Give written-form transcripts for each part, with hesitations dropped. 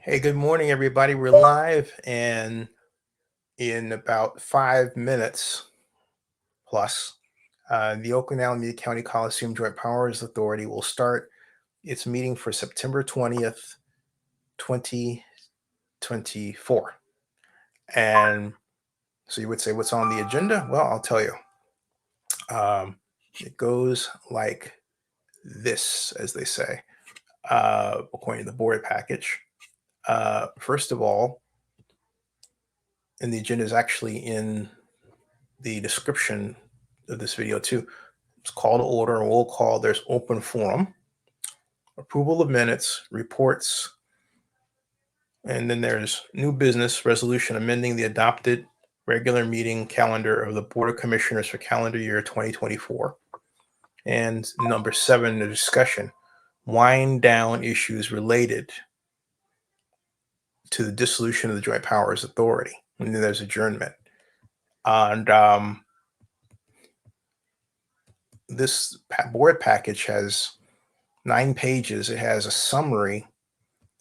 Hey, good morning, everybody. We're live, and in about 5 minutes plus, the Oakland Alameda County Coliseum Joint Powers Authority will start its meeting for September 20th, 2024. And so you would say, what's on the agenda? Well, I'll tell you. It goes like this, as they say, according to the board package. First of all, and the agenda is actually in the description of this video too. It's call to order, and we'll call. There's open forum, approval of minutes, reports, and then there's new business resolution amending the adopted regular meeting calendar of the Board of Commissioners for calendar year 2024. And number 7, the discussion, wind down issues related to the dissolution of the Joint Powers Authority. And then there's adjournment. And this board package has 9 pages. It has a summary.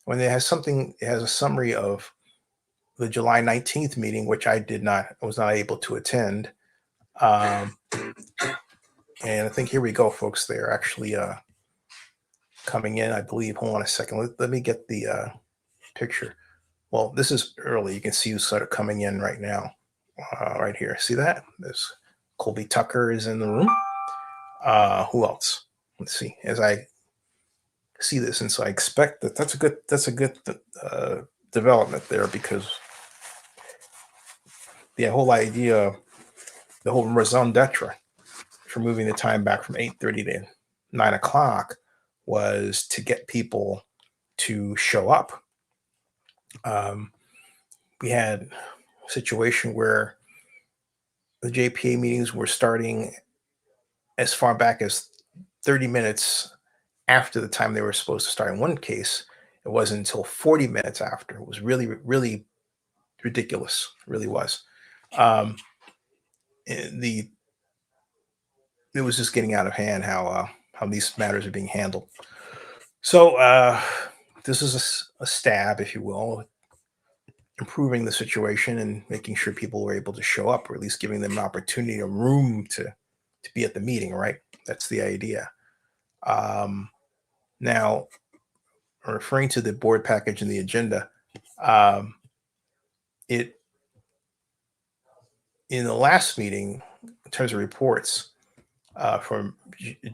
When it has something, it has a summary of the July 19th meeting, which I was not able to attend. And I think here we go, folks. They're actually coming in, I believe. Hold on a second. Let me get the picture. Well, this is early. You can see who's sort of coming in right now, right here. See that? There's Colby Tucker is in the room. Who else? Let's see. As I see this, and so I expect that's a good development there, because the whole idea, the whole raison d'etre for moving the time back from 8:30 to 9 o'clock was to get people to show up. We had a situation where the JPA meetings were starting as far back as 30 minutes after the time they were supposed to start. In one case, it wasn't until 40 minutes after. It was really, really ridiculous. It really was. It was just getting out of hand how these matters are being handled. So this is a stab, if you will, improving the situation and making sure people were able to show up, or at least giving them an opportunity, a room to be at the meeting, right? That's the idea. Now, referring to the board package and the agenda, in the last meeting, in terms of reports, from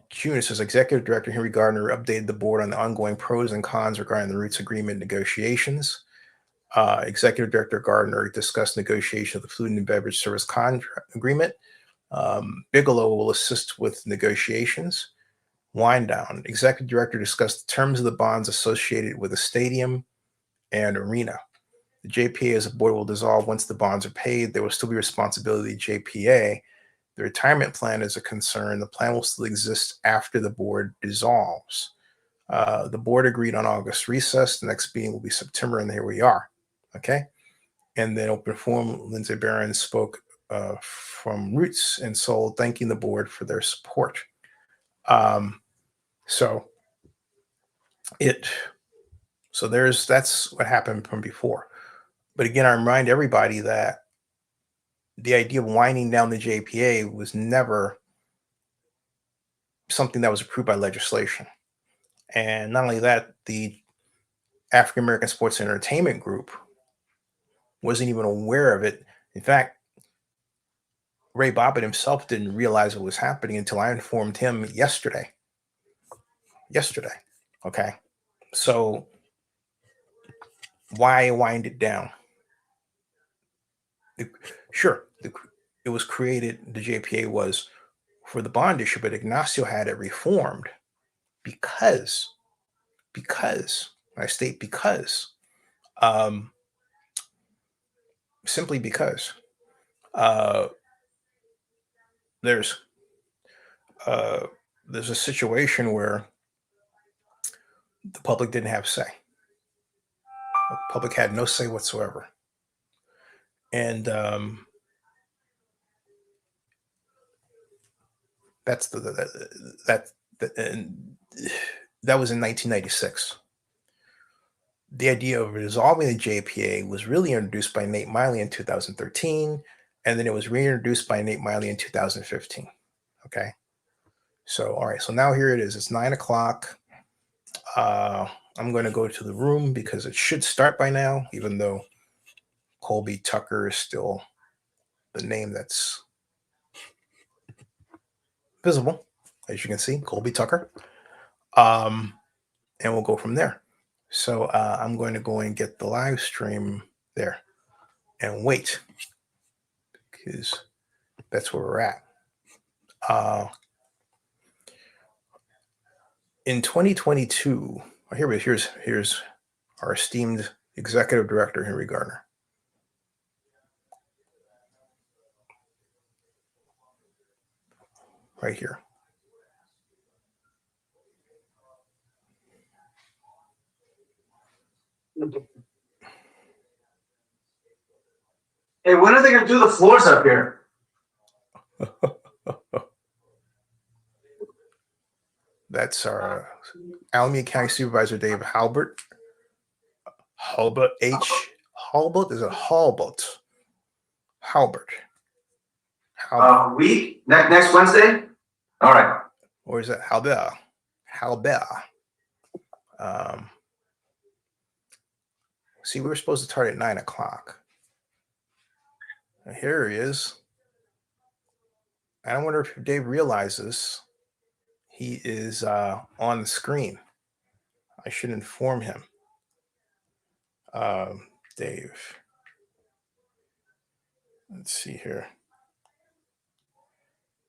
June, it says Executive Director Henry Gardner updated the board on the ongoing pros and cons regarding the Roots Agreement negotiations. Executive Director Gardner discussed negotiation of the Food and Beverage Service Contract Agreement. Bigelow will assist with negotiations. Wind down. Executive Director discussed the terms of the bonds associated with the stadium and arena. The JPA as a board will dissolve once the bonds are paid. There will still be responsibility of the JPA. The retirement plan is a concern. The plan will still exist after the board dissolves. The board agreed on August recess. The next meeting will be September, and here we are. Okay. And then open forum, Lindsay Barron spoke from Roots and Soul, thanking the board for their support. So that's what happened from before. But again, I remind everybody that the idea of winding down the JPA was never something that was approved by legislation. And not only that, the African American Sports and Entertainment Group wasn't even aware of it. In fact, Ray Bobbitt himself didn't realize what was happening until I informed him yesterday. Okay. So why wind it down? It was created, the JPA was for the bond issue, but Ignacio had it reformed because, I state because, simply because there's a situation where the public didn't have say. The public had no say whatsoever. And that was in 1996. the idea of dissolving the JPA was really introduced by Nate Miley in 2013, and then it was reintroduced by Nate Miley in 2015. Okay. So, all right. So now here it is. It's 9 o'clock. I'm going to go to the room because it should start by now, even though Colby Tucker is still the name that's visible, as you can see, Colby Tucker. And we'll go from there. So I'm going to go and get the live stream there and wait, because that's where we're at. In 2022, here's our esteemed executive director, Henry Gardner. Right here. Hey, when are they going to do the floors up here? That's our Alameda County Supervisor Dave Halbert. Halbert H. Halbert is a Halbert. Halbert. Week next Wednesday. All right. Or is that Halbert? Halbert. See, we were supposed to start at 9 o'clock. Here he is. I wonder if Dave realizes he is on the screen. I should inform him. Dave. Let's see here.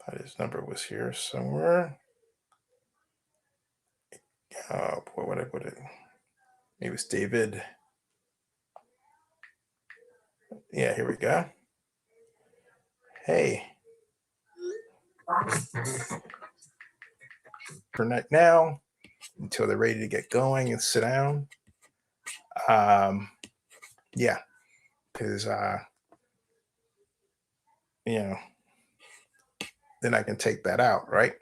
Thought his number was here somewhere. Oh boy, what I put it? Maybe it's David. Yeah, here we go. Hey. For night now, until they're ready to get going and sit down. Yeah, because you know, then I can take that out, right?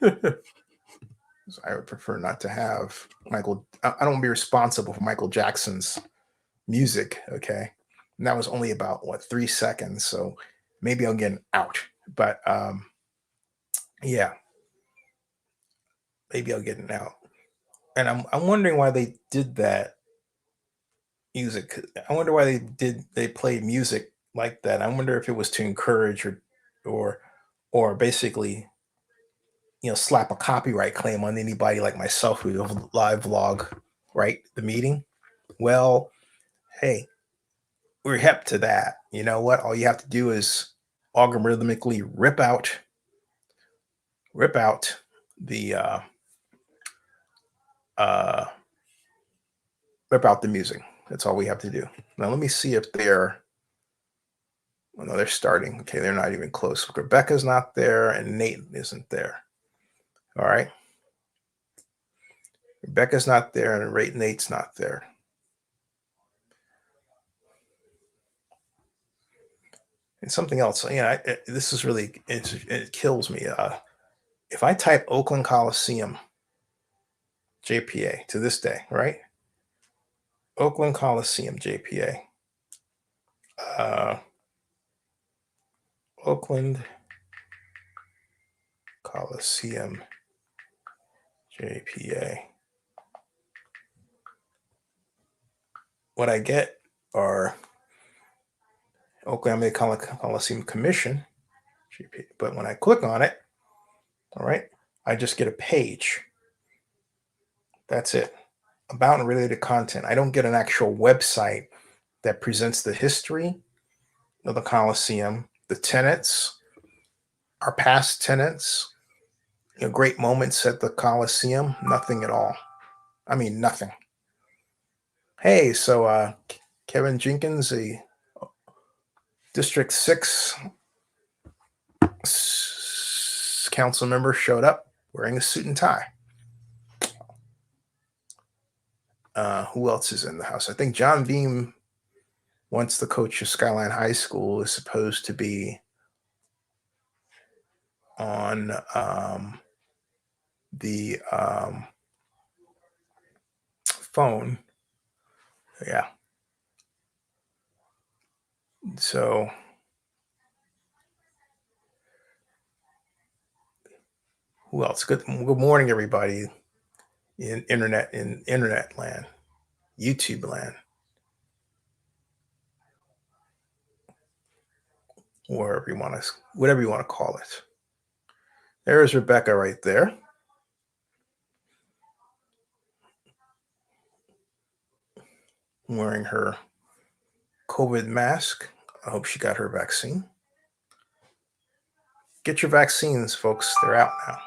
So I would prefer not to have Michael. I don't want to be responsible for Michael Jackson's music. Okay, and that was only about 3 seconds, so maybe I'll get out. But yeah, maybe I'll get it out. And I'm wondering why they did that music. I wonder why they played music like that. I wonder if it was to encourage or basically, slap a copyright claim on anybody like myself who live vlog, right? The meeting. Well, hey, we're hip to that. You know what? All you have to do is algorithmically rip out the rip out the music. That's all we have to do. Now let me see if they're. Well, no, they're starting. Okay, they're not even close. Rebecca's not there, and Nate isn't there. All right. Rebecca's not there, and Nate's not there. And something else. This is really it kills me. If I type Oakland Coliseum JPA to this day, right? Oakland Coliseum JPA. Oakland Coliseum JPA. What I get are Oakland Coliseum Commission JPA. But when I click on it, all right, I just get a page. That's it. About and related content. I don't get an actual website that presents the history of the Coliseum, the tenants, our past tenants, great moments at the Coliseum. Nothing at all. I mean, nothing. Hey, so Kevin Jenkins, a District 6 council member, showed up wearing a suit and tie. Who else is in the house? I think John Beam, once the coach of Skyline High School, is supposed to be on the phone. Yeah. So who else? Good morning, everybody in internet land, YouTube land, whatever you want to call it. There's Rebecca right there. Wearing her COVID mask. I hope she got her vaccine. Get your vaccines, folks. They're out now.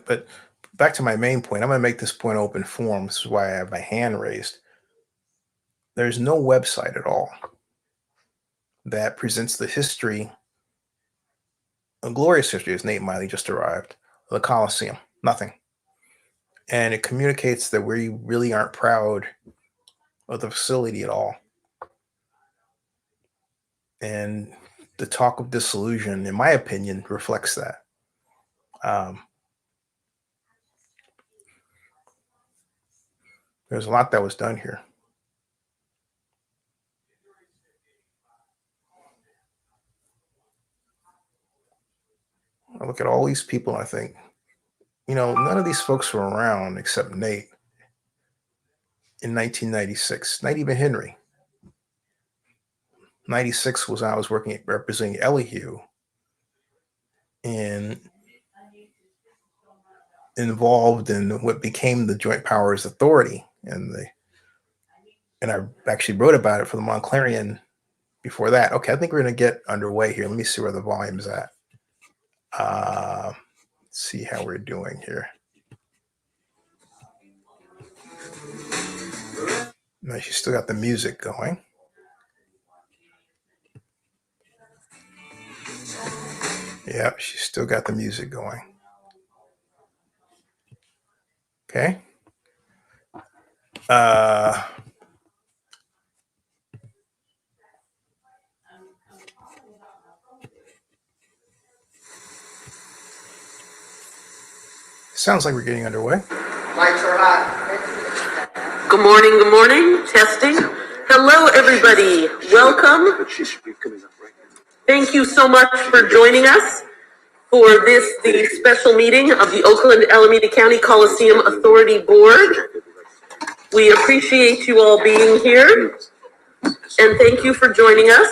But back to my main point, I'm going to make this point open forum. This is why I have my hand raised. There's no website at all that presents the history, a glorious history, as Nate Miley just arrived, of the Coliseum. Nothing. And it communicates that we really aren't proud of the facility at all. And the talk of dissolution, in my opinion, reflects that. There's a lot that was done here. I look at all these people and I think, none of these folks were around except Nate in 1996, not even Henry. 96 was when I was representing Elihu and involved in what became the Joint Powers Authority. And I actually wrote about it for the Montclarian before that. Okay, I think we're going to get underway here. Let me see where the volume's at. Let's see how we're doing here. No, she's still got the music going. Yep, she's still got the music going. Okay. Sounds like we're getting underway. Lights are hot. Good morning, testing. Hello, everybody. Welcome. Thank you so much for joining us for the special meeting of the Oakland Alameda County Coliseum Authority Board. We appreciate you all being here, and thank you for joining us.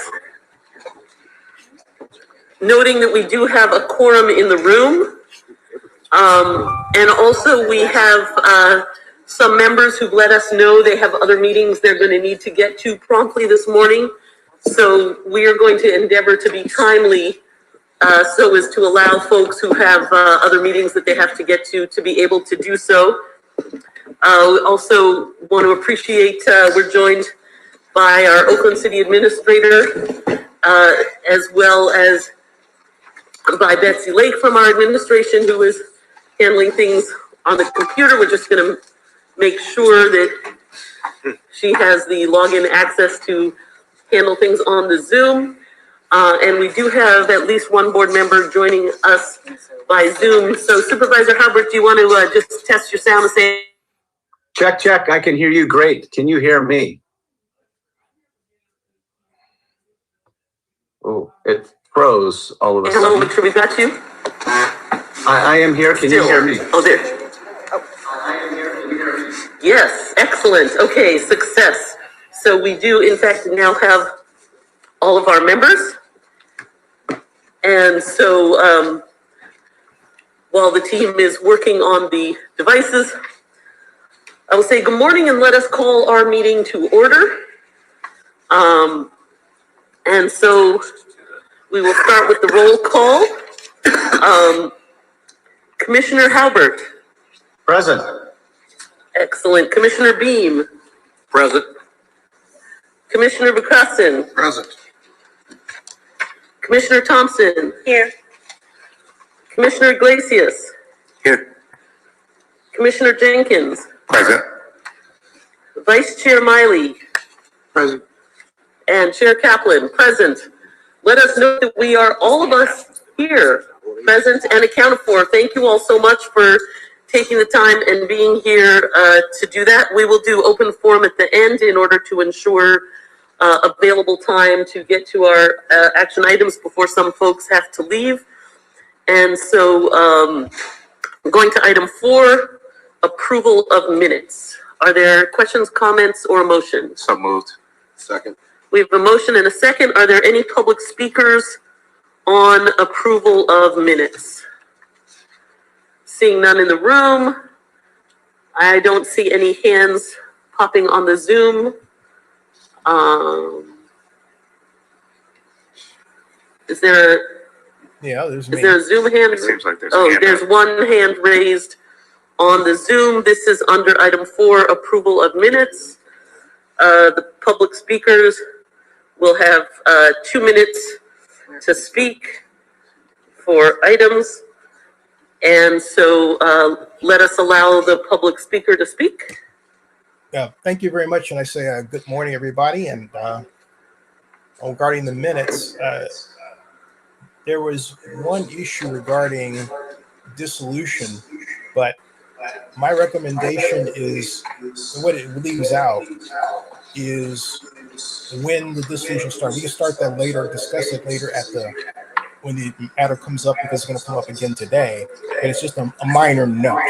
Noting that we do have a quorum in the room. And also we have some members who've let us know they have other meetings they're going to need to get to promptly this morning. So we are going to endeavor to be timely so as to allow folks who have other meetings that they have to get to be able to do so. We also want to appreciate, we're joined by our Oakland City Administrator, as well as by Betsy Lake from our administration, who is handling things on the computer. We're just going to make sure that she has the login access to handle things on the Zoom. And we do have at least one board member joining us by Zoom. So Supervisor Halbert, do you want to just test your sound and say? Check, check. I can hear you great. Can you hear me? Oh, it froze all of a Hello, sudden. make sure we got you. I am here. Can you hear me? Oh, there. Yes, excellent. Okay, success. So we do, in fact, now have all of our members. And so while the team is working on the devices, I will say good morning and let us call our meeting to order. And so we will start with the roll call. Commissioner Halbert. Present. Excellent. Commissioner Beam. Present. Commissioner Bucusson. Present. Commissioner Thompson. Here. Commissioner Iglesias. Here. Commissioner Jenkins. Present. Vice Chair Miley Present. and Chair Kaplan, present. Let us know that we are, all of us here, present and accounted for. Thank you all so much for taking the time and being here to do that. We will do open forum at the end in order to ensure available time to get to our action items before some folks have to leave. And so going to item 4, approval of minutes. Are there questions, comments, or motions? So moved. Second. We have a motion and a second. Are there any public speakers on approval of minutes? Seeing none in the room. I don't see any hands popping on the Zoom. Is there There's me. a Zoom hand? It seems like there's a Oh, hand there's up. one hand raised on the Zoom. This is under item 4, approval of minutes. The public speakers will have 2 minutes to speak for items. And so let us allow the public speaker to speak. Yeah, thank you very much. And I say good morning, everybody. And regarding the minutes, there was one issue regarding dissolution, but my recommendation is what it leaves out is when the dissolution starts. We can start that later, discuss it later when the matter comes up, because it's going to come up again today. But it's just a minor note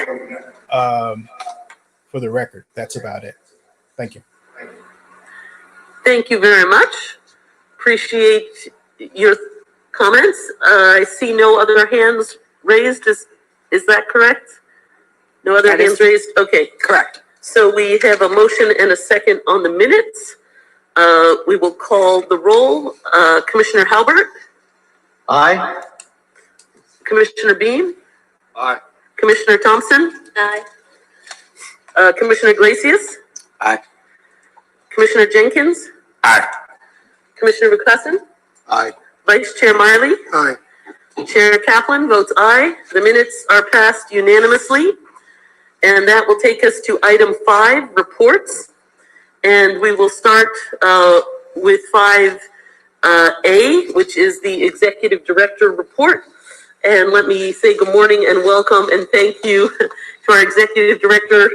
for the record. That's about it. Thank you. Thank you very much. Appreciate your comments. I see no other hands raised. Is that correct? No other hands raised? Okay. Correct. So we have a motion and a second on the minutes. We will call the roll. Commissioner Halbert? Aye. Commissioner Bean? Aye. Commissioner Thompson? Aye. Commissioner Glacius? Aye. Commissioner Jenkins? Aye. Commissioner Vukasin? Aye. Vice Chair Miley? Aye. Chair Kaplan votes aye. The minutes are passed unanimously. And that will take us to item 5, reports. And we will start with 5A, which is the Executive Director report. And let me say good morning and welcome and thank you to our Executive Director,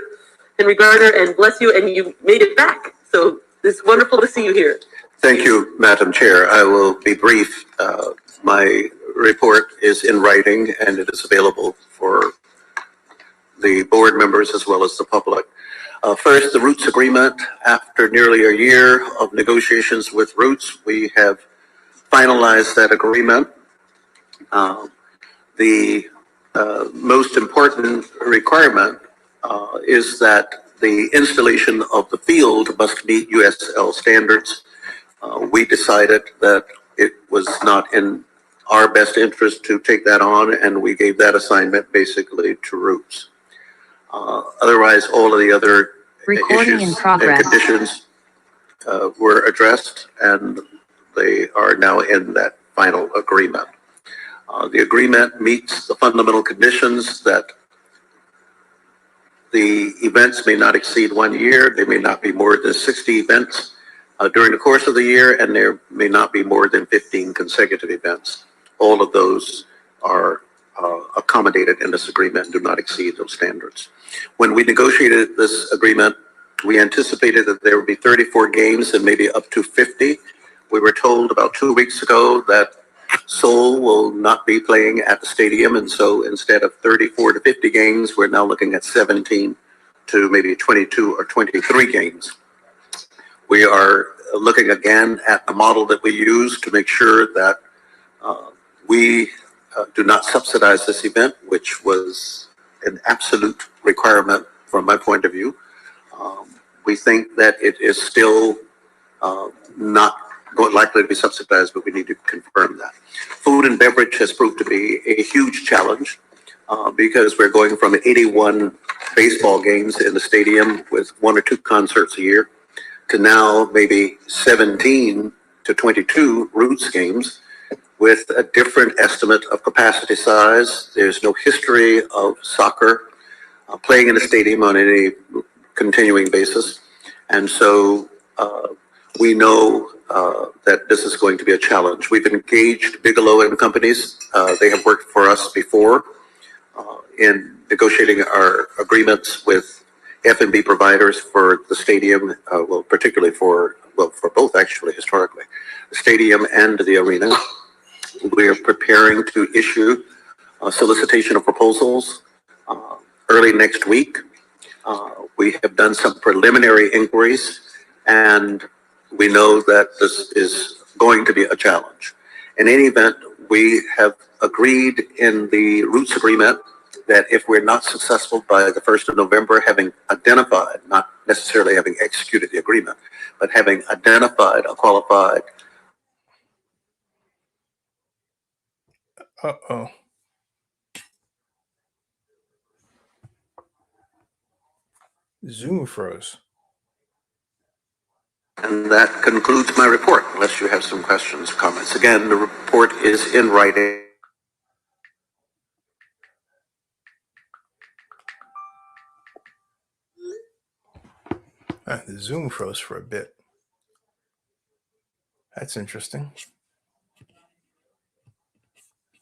Henry Gardner, and bless you, and you made it back. So it's wonderful to see you here. Thank you, Madam Chair. I will be brief. My report is in writing and it is available for the board members as well as the public. First, the Roots Agreement. After nearly a year of negotiations with Roots, we have finalized that agreement. The most important requirement is that the installation of the field must meet USL standards. We decided that it was not in our best interest to take that on, and we gave that assignment basically to Roots. Otherwise, all of the other Recording in issues progress. and conditions were addressed, and they are now in that final agreement. The agreement meets the fundamental conditions that the events may not exceed 1 year. They may not be more than 60 events during the course of the year, and there may not be more than 15 consecutive events. All of those are accommodated in this agreement and do not exceed those standards. When we negotiated this agreement, we anticipated that there would be 34 games and maybe up to 50. We were told about 2 weeks ago that Seoul will not be playing at the stadium, and so instead of 34 to 50 games, we're now looking at 17 to maybe 22 or 23 games. We are looking again at the model that we use to make sure that we do not subsidize this event, which was an absolute requirement from my point of view. We think that it is still not likely to be subsidized, but we need to confirm that. Food and beverage has proved to be a huge challenge because we're going from 81 baseball games in the stadium with 1 or 2 concerts a year to now maybe 17 to 22 Roots games with a different estimate of capacity size. There's no history of soccer playing in a stadium on any continuing basis. And so we know that this is going to be a challenge. We've engaged Bigelow and companies. They have worked for us before in negotiating our agreements with F&B providers for the stadium, well, particularly for both actually historically, the stadium and the arena. We are preparing to issue a solicitation of proposals early next week. We have done some preliminary inquiries, and we know that this is going to be a challenge. In any event, we have agreed in the Roots agreement that if we're not successful by the 1st of November, having identified, not necessarily having executed the agreement, but having identified a qualified. Uh-oh. Zoom froze. And that concludes my report, unless you have some questions or comments. Again, the report is in writing. The Zoom froze for a bit. That's interesting.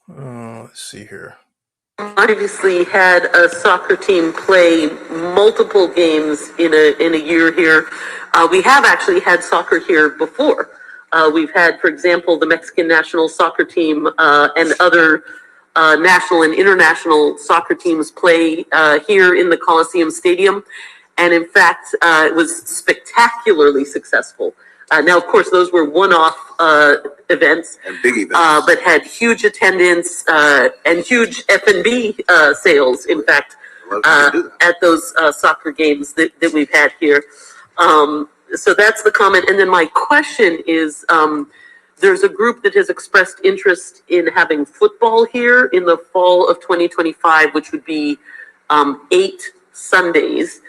Let's see here. Obviously had a soccer team play multiple games in a year here. We have actually had soccer here before. We've had, for example, the Mexican national soccer team and other national and international soccer teams play here in the Coliseum Stadium. And in fact, it was spectacularly successful. Now, of course, those were one-off events, And big events. but had huge attendance and huge F&B sales, in fact, Well, you can do that. at those soccer games that we've had here. So that's the comment. And then my question is, there's a group that has expressed interest in having football here in the fall of 2025, which would be 8 Sundays.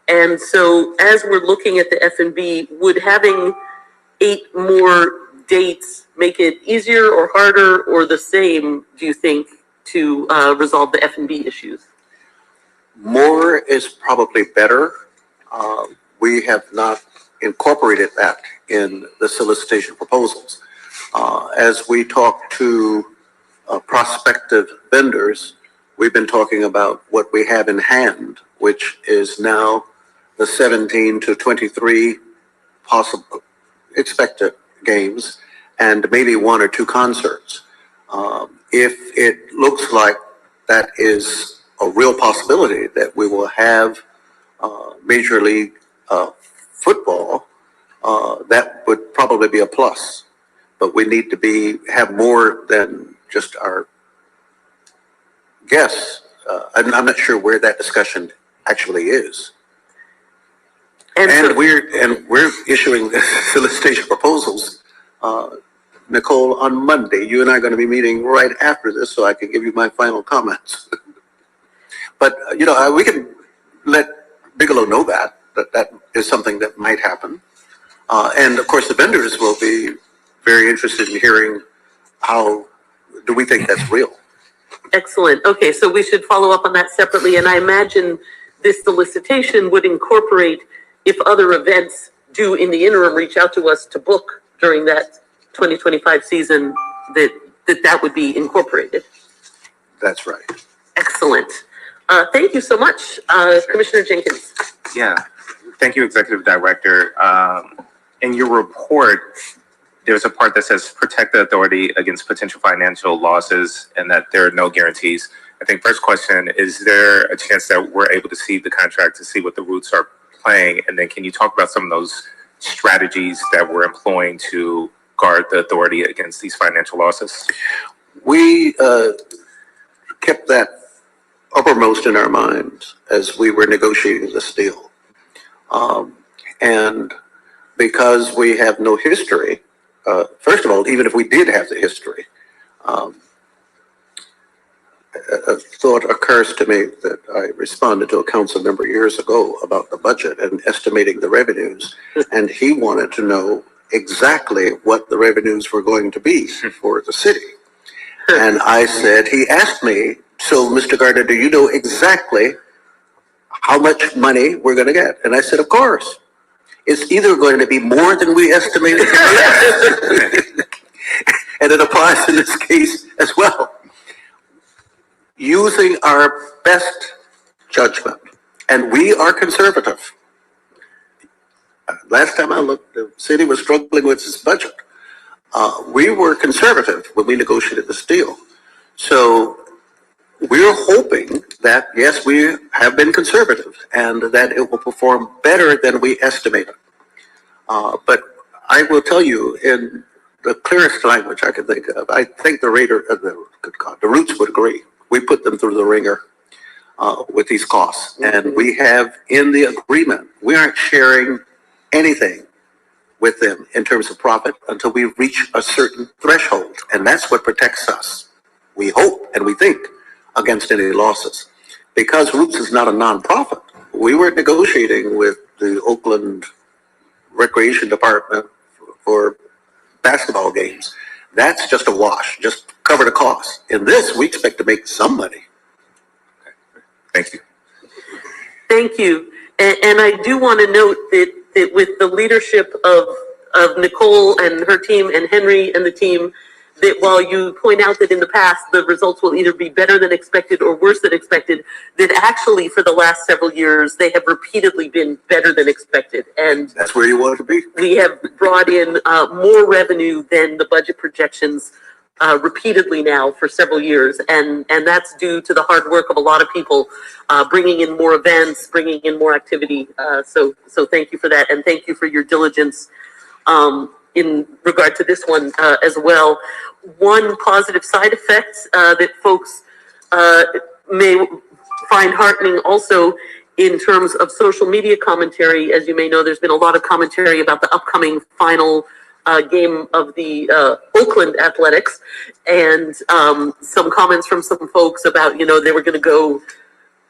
And so as we're looking at the F&B, would having 8 more dates make it easier or harder or the same, do you think, to resolve the F&B issues? More is probably better. We have not incorporated that in the solicitation proposals. As we talk to prospective vendors, we've been talking about what we have in hand, which is now the 17 to 23 possible expected games and maybe 1 or 2 concerts. If it looks like that is a real possibility that we will have Major League football, that would probably be a plus. But we need to have more than just our guess. I'm not sure where that discussion actually is. And we're issuing solicitation proposals, Nicole, on Monday. You and I are going to be meeting right after this, so I can give you my final comments. But we can let Bigelow know that is something that might happen. And of course, the vendors will be very interested in hearing how do we think that's real. Excellent. Okay, so we should follow up on that separately. And I imagine this solicitation would incorporate, if other events do in the interim reach out to us to book during that 2025 season, that would be incorporated. That's right. Excellent. Thank you so much, Commissioner Jenkins. Yeah, thank you, Executive Director. In your report, there's a part that says protect the authority against potential financial losses and that there are no guarantees. I think first question, is there a chance that we're able to see the contract to see what the Roots are playing? And then can you talk about some of those strategies that we're employing to guard the authority against these financial losses? We kept that uppermost in our minds as we were negotiating this deal. And because we have no history, first of all, even if we did have the history, a thought occurs to me that I responded to a council member years ago about the budget and estimating the revenues, and he wanted to know exactly what the revenues were going to be for the city. And I said, he asked me, so Mr. Gardner, do you know exactly how much money we're going to get? And I said, of course. it's either going to be more than we estimated or less. And it applies in this case as well. Using our best judgment, and we are conservative. Last time I looked, the city was struggling with its budget. We were conservative when we negotiated this deal. So we're hoping that, yes, we have been conservative and that it will perform better than we estimated. But I will tell you in the clearest language I can think of, I think the Roots would agree. We put them through the ringer with these costs. And we have in the agreement, we aren't sharing anything with them in terms of profit until we reach a certain threshold. And that's what protects us, we hope and we think, against any losses. Because Roots is not a nonprofit, we were negotiating with the Oakland Recreation Department for basketball games. That's just a wash, just cover the cost. In this, we expect to make some money. Thank you. Thank you. And I do want to note that with the leadership of Nicole and her team and Henry and the team, that while you point out that in the past the results will either be better than expected or worse than expected, that actually for the last several years they have repeatedly been better than expected. And That's where you want it to be. we have brought in more revenue than the budget projections repeatedly now for several years. And that's due to the hard work of a lot of people bringing in more events, bringing in more activity. So thank you for that. And thank you for your diligence in regard to this one as well. One positive side effect that folks may find heartening also in terms of social media commentary. As you may know, there's been a lot of commentary about the upcoming final game of the Oakland Athletics, and some comments from some folks about, they were going to go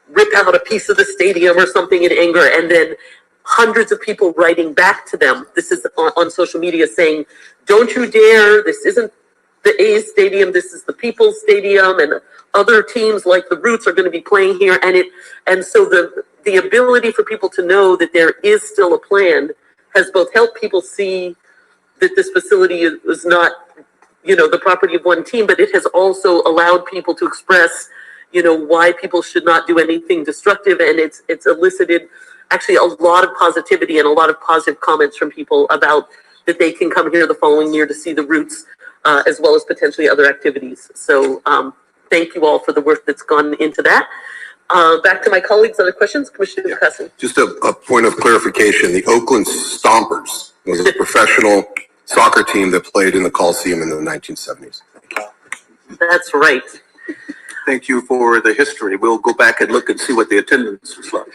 rip out a piece of the stadium or something in anger, and then hundreds of people writing back to them. This is on social media saying, don't you dare, this isn't the A's stadium, this is the People's Stadium, and other teams like the Roots are going to be playing here. And so the ability for people to know that there is still a plan has both helped people see that this facility is not, the property of one team, but it has also allowed people to express, why people should not do anything destructive. And it's elicited actually a lot of positivity and a lot of positive comments from people about that they can come here the following year to see the Roots, as well as potentially other activities. So thank you all for the work that's gone into that. Back to my colleagues, other questions? Commissioner Cussin. Just a point of clarification. The Oakland Stompers was a professional soccer team that played in the Coliseum in the 1970s. That's right. Thank you for the history. We'll go back and look and see what the attendance was like.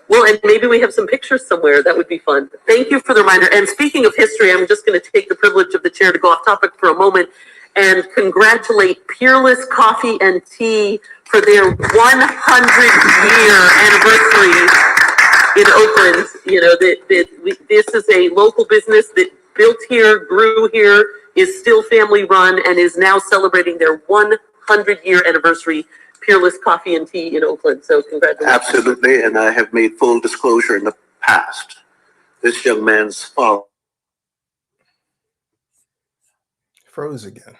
Well, and maybe we have some pictures somewhere. That would be fun. Thank you for the reminder. And speaking of history, I'm just going to take the privilege of the chair to go off topic for a moment and congratulate Peerless Coffee and Tea for their 100-year anniversary in Oakland. This is a local business that built here, grew here, is still family run, and is now celebrating their 100-year anniversary, Peerless Coffee and Tea in Oakland. So congratulations. Absolutely, and I have made full disclosure in the past. This young man's father Froze again.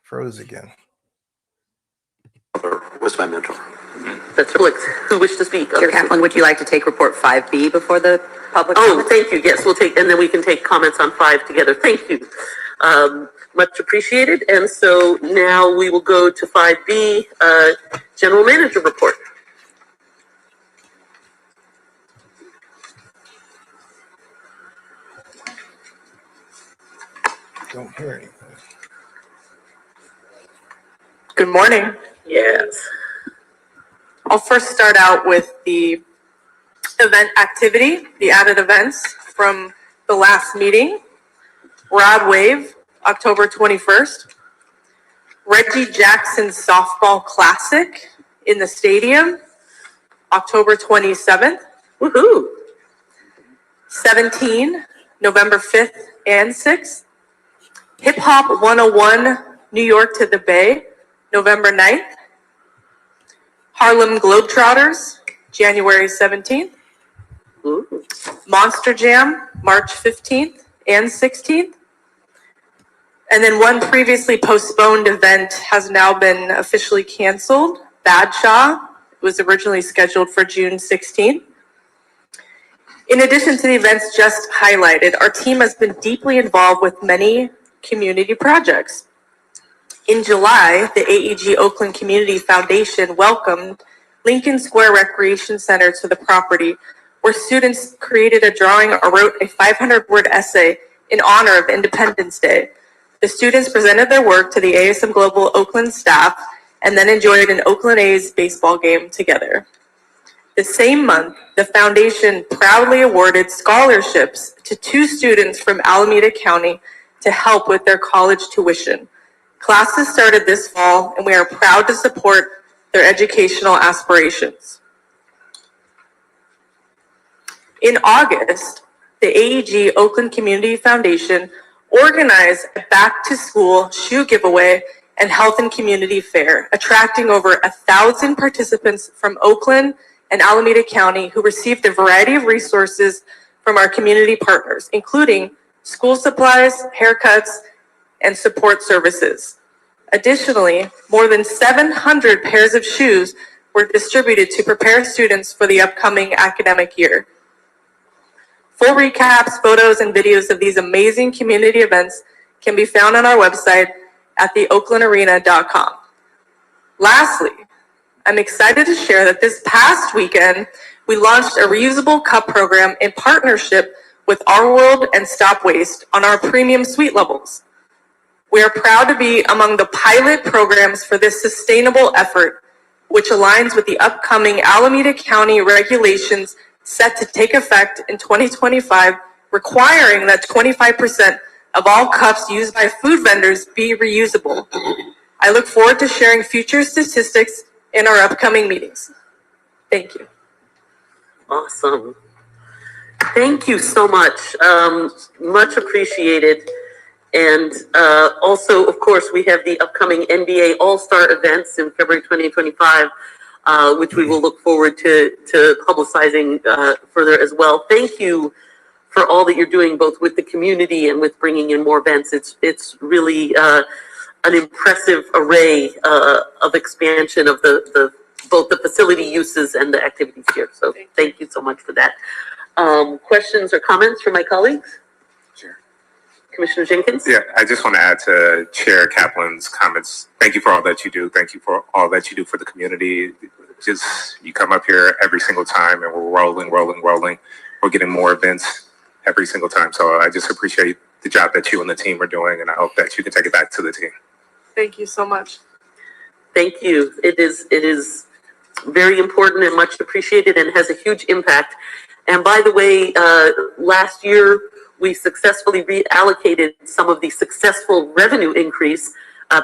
Froze again. was my mentor. That's Felix, who wished to speak. Chair Kaplan, would you like to take report 5B before the public Oh, comment? thank you. Yes, we'll take, and then we can take comments on 5 together. Thank you. Much appreciated. And so now we will go to 5B, General Manager report. Don't hear anything. Good morning. Yes. I'll first start out with the event activity, the added events from the last meeting. Rod Wave, October 21st. Reggie Jackson Softball Classic in the stadium, October 27th. Woohoo. 17, November 5th and 6th. Hip Hop 101, New York to the Bay, November 9th. Harlem Globetrotters, January 17th. Ooh. Monster Jam, March 15th and 16th. And then one previously postponed event has now been officially canceled. Badshaw was originally scheduled for June 16th. In addition to the events just highlighted, our team has been deeply involved with many community projects. In July, the AEG Oakland Community Foundation welcomed Lincoln Square Recreation Center to the property, where students created a drawing or wrote a 500-word essay in honor of Independence Day. The students presented their work to the ASM Global Oakland staff and then enjoyed an Oakland A's baseball game together. The same month, the foundation proudly awarded scholarships to 2 students from Alameda County to help with their college tuition. Classes started this fall, and we are proud to support their educational aspirations. In August, the AEG Oakland Community Foundation organized a back-to-school shoe giveaway and health and community fair, attracting over 1,000 participants from Oakland and Alameda County who received a variety of resources from our community partners, including school supplies, haircuts, and support services. Additionally, more than 700 pairs of shoes were distributed to prepare students for the upcoming academic year. Full recaps, photos, and videos of these amazing community events can be found on our website at theoaklandarena.com. Lastly, I'm excited to share that this past weekend, we launched a reusable cup program in partnership with Our World and Stop Waste on our premium suite levels. We are proud to be among the pilot programs for this sustainable effort, which aligns with the upcoming Alameda County regulations set to take effect in 2025, requiring that 25% of all cups used by food vendors be reusable. I look forward to sharing future statistics in our upcoming meetings. Thank you. Awesome. Thank you so much. Much appreciated. And also, of course, we have the upcoming NBA All-Star events in February 2025, which we will look forward to publicizing further as well. Thank you for all that you're doing, both with the community and with bringing in more events. It's really an impressive array of expansion of both the facility uses and the activities here. So thank you so much for that. Questions or comments from my colleagues? Sure. Commissioner Jenkins? Yeah, I just want to add to Chair Kaplan's comments. Thank you for all that you do. Thank you for all that you do for the community. You come up here every single time and we're rolling. We're getting more events every single time. So I just appreciate the job that you and the team are doing, and I hope that you can take it back to the team. Thank you so much. Thank you. It is very important and much appreciated and has a huge impact. And by the way, last year, we successfully reallocated some of the successful revenue increase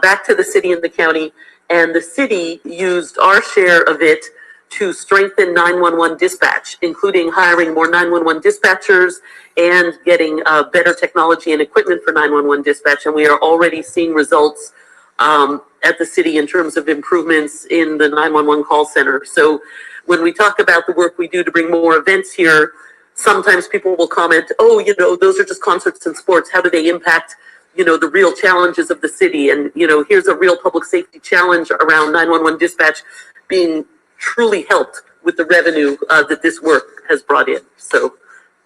back to the city and the county, and the city used our share of it to strengthen 911 dispatch, including hiring more 911 dispatchers and getting better technology and equipment for 911 dispatch. And we are already seeing results at the city in terms of improvements in the 911 call center. So when we talk about the work we do to bring more events here, sometimes people will comment, oh, those are just concerts and sports. How do they impact, the real challenges of the city? And, here's a real public safety challenge around 911 dispatch being truly helped with the revenue that this work has brought in. So